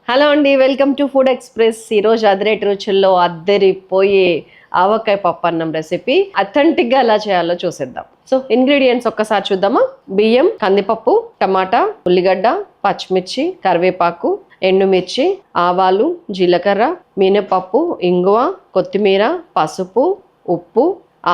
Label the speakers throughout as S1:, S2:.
S1: Hello అండి, welcome to food express. ఈరోజు అదిరేటి రుచుల్లో అద్దరిపోయే ఆవకాయ పప్పన్నం రెసిపీ అథెంటిక్గా ఎలా చేయాలో చూసేద్దాం. సో ఇంగ్రీడియంట్స్ ఒక్కసారి చూద్దామా. బియ్యం, కందిపప్పు, టమాటా, ఉల్లిగడ్డ, పచ్చిమిర్చి, కరివేపాకు, ఎండుమిర్చి, ఆవాలు, జీలకర్ర, మినపప్పు, ఇంగువ, కొత్తిమీర, పసుపు, ఉప్పు,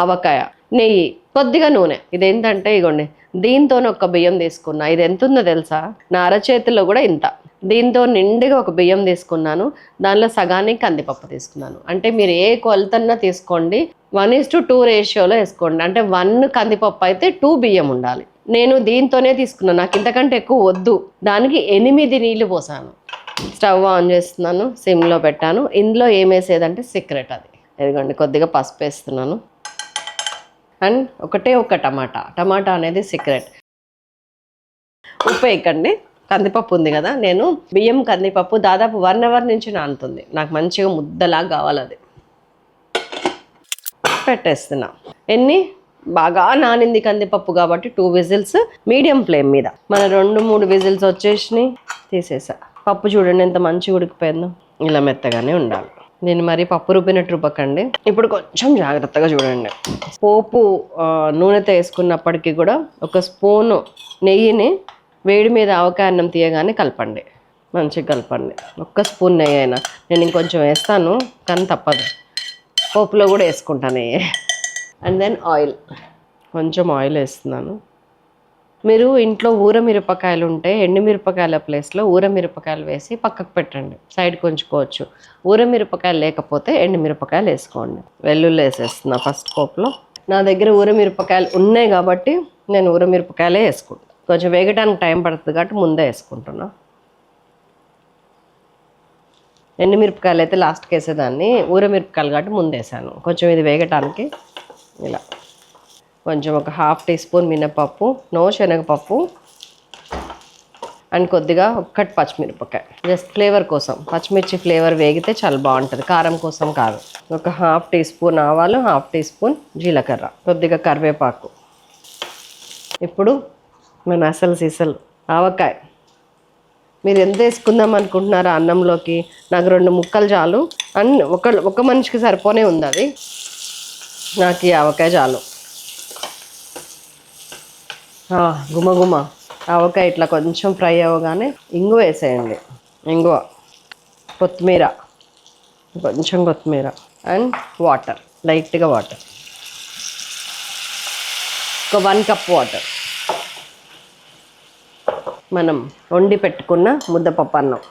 S1: ఆవకాయ, నెయ్యి, కొద్దిగా నూనె. ఇదేంటంటే ఇగోండి, దీంతోనే ఒక బియ్యం తీసుకున్నా. ఇది ఎంత ఉందో తెలుసా? నా అరచేతిలో కూడా ఇంత. దీంతో నిండుగా ఒక బియ్యం తీసుకున్నాను. దానిలో సగానికి కందిపప్పు తీసుకున్నాను. అంటే మీరు ఏ కొలతన్నా తీసుకోండి, 1:2 రేషియోలో వేసుకోండి. అంటే 1 కందిపప్పు అయితే 2 బియ్యం ఉండాలి. నేను దీంతోనే తీసుకున్నాను, నాకు ఇంతకంటే ఎక్కువ వద్దు. దానికి 8 నీళ్లు పోసాను. స్టవ్ ఆన్ చేస్తున్నాను, సిమ్లో పెట్టాను. ఇందులో ఏమేసేదంటే సీక్రెట్ అది. ఇదిగోండి, కొద్దిగా పసుపు వేస్తున్నాను అండ్ ఒక టమాటా అనేది సీక్రెట్. ఉప్పు వేయకండి, కందిపప్పు ఉంది కదా. నేను బియ్యం కందిపప్పు దాదాపు 1 అవర్ నుంచి నానుతుంది. నాకు మంచిగా ముద్దలాగా కావాలి. అది పెట్టేస్తున్నా. బాగా నానింది కందిపప్పు కాబట్టి 2 విజిల్స్ మీడియం ఫ్లేమ్ మీద. మన 2-3 విజిల్స్ వచ్చేసినాయి, తీసేసా. పప్పు చూడండి ఎంత మంచిగా ఉడికిపోయిందో. ఇలా మెత్తగానే ఉండాలి. నేను మరి పప్పు రుబ్బినట్టు రుబ్బకండి. ఇప్పుడు కొంచెం జాగ్రత్తగా చూడండి. పోపు నూనెతో వేసుకున్నప్పటికీ కూడా ఒక స్పూను నెయ్యిని వేడి మీద ఆవకాయ అన్నం తీయగానే కలపండి, మంచిగా కలపండి. ఒక్క స్పూన్ నెయ్యి అయినా, నేను ఇంకొంచెం వేస్తాను కానీ తప్పదు, పోపులో కూడా వేసుకుంటాను నెయ్యి. అండ్ దెన్ ఆయిల్, కొంచెం ఆయిల్ వేస్తున్నాను. మీరు ఇంట్లో ఊరమిరపకాయలు ఉంటే ఎండుమిరపకాయల ప్లేస్లో ఊరమిరపకాయలు వేసి పక్కకు పెట్టండి, సైడ్కి ఉంచుకోవచ్చు. ఊరమిరపకాయలు లేకపోతే ఎండుమిరపకాయలు వేసుకోండి. వెల్లుల్లి వేసేస్తున్నా ఫస్ట్ పోపులో. నా దగ్గర ఊరమిరపకాయలు ఉన్నాయి కాబట్టి నేను ఊరమిరపకాయలే వేసుకుంటాను. కొంచెం వేగటానికి టైం పడుతుంది కాబట్టి ముందే వేసుకుంటున్నా. ఎండుమిరపకాయలు అయితే లాస్ట్కి వేసేదాన్ని, ఊరమిరపకాయలు కాబట్టి ముందు వేసాను. కొంచెం ఇది వేగటానికి ఇలా కొంచెం ఒక 1/2 టీ స్పూన్ మినపప్పు, శనగపప్పు అండ్ కొద్దిగా ఒక్కటి పచ్చిమిరపకాయ, జస్ట్ ఫ్లేవర్ కోసం. పచ్చిమిర్చి ఫ్లేవర్ వేగితే చాలా బాగుంటుంది, కారం కోసం కాదు. ఒక 1/2 టీ స్పూన్ ఆవాలు, 1/2 టీ స్పూన్ జీలకర్ర, కొద్దిగా కరివేపాకు. ఇప్పుడు మన అసలు సీసలు ఆవకాయ. మీరు ఎంత వేసుకుందాం అనుకుంటున్నారో అన్నంలోకి? నాకు 2 ముక్కలు చాలు. అండ్ ఒక మనిషికి సరిపోనే ఉంది అది. నాకు ఈ ఆవకాయ చాలు. గుమగుమ ఆవకాయ ఇట్లా కొంచెం ఫ్రై అవ్వగానే ఇంగువ వేసేయండి. ఇంగువ, కొత్తిమీర, కొంచెం కొత్తిమీర అండ్ వాటర్, లైట్గా వాటర్, ఒక 1 కప్ వాటర్. మనం వండి పెట్టుకున్న ముద్దపప్పు అన్నం,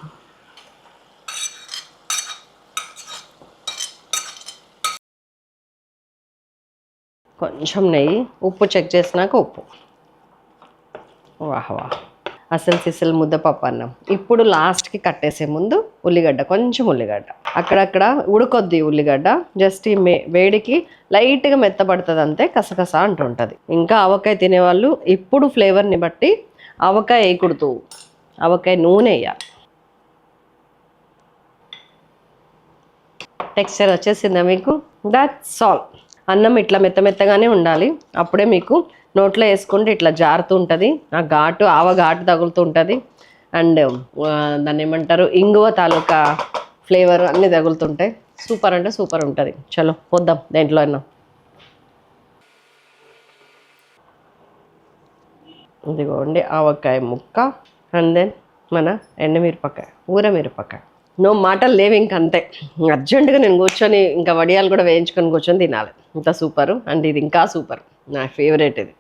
S1: కొంచెం నెయ్యి, ఉప్పు చెక్ చేసినాక ఉప్పు. వాహ్ అసలు సిసలు ముద్దపప్పు అన్నం. ఇప్పుడు లాస్ట్కి కట్టేసే ముందు ఉల్లిగడ్డ, కొంచెం ఉల్లిగడ్డ అక్కడక్కడ ఉడకొద్ది ఉల్లిగడ్డ, జస్ట్ ఈ వేడికి లైట్గా మెత్తబడుతుంది అంతే, కసకస అంటుంటుంది. ఇంకా ఆవకాయ తినేవాళ్ళు ఇప్పుడు ఫ్లేవర్ని బట్టి ఆవకాయ వేయకూడదు, ఆవకాయ నూనె వేయాలి. టెక్స్చర్ వచ్చేసిందా మీకు? That's all. అన్నం ఇట్లా మెత్తగానే ఉండాలి, అప్పుడే మీకు నోట్లో వేసుకుంటే ఇట్లా జారుతూ ఉంటుంది. ఆ ఘాటు, ఆవ ఘాటు తగులుతూ ఉంటుంది. అండ్ దాన్ని ఏమంటారు, ఇంగువ తాలూకా ఫ్లేవర్ అన్నీ తగులుతుంటాయి. సూపర్ అంటే సూపర్ ఉంటుంది. చలో పోద్దాం దేంట్లో అయినా. ఇదిగోండి ఆవకాయ ముక్క అండ్ దెన్ మన ఎండుమిరపకాయ, ఊరమిరపకాయ. నో మాటలు లేవు ఇంకంతే. అర్జెంటుగా నేను కూర్చొని ఇంకా వడియాలు కూడా వేయించుకొని కూర్చొని తినాలి. ఇంత సూపరు. అండ్ ఇది ఇంకా సూపర్, నా ఫేవరెట్ ఇది.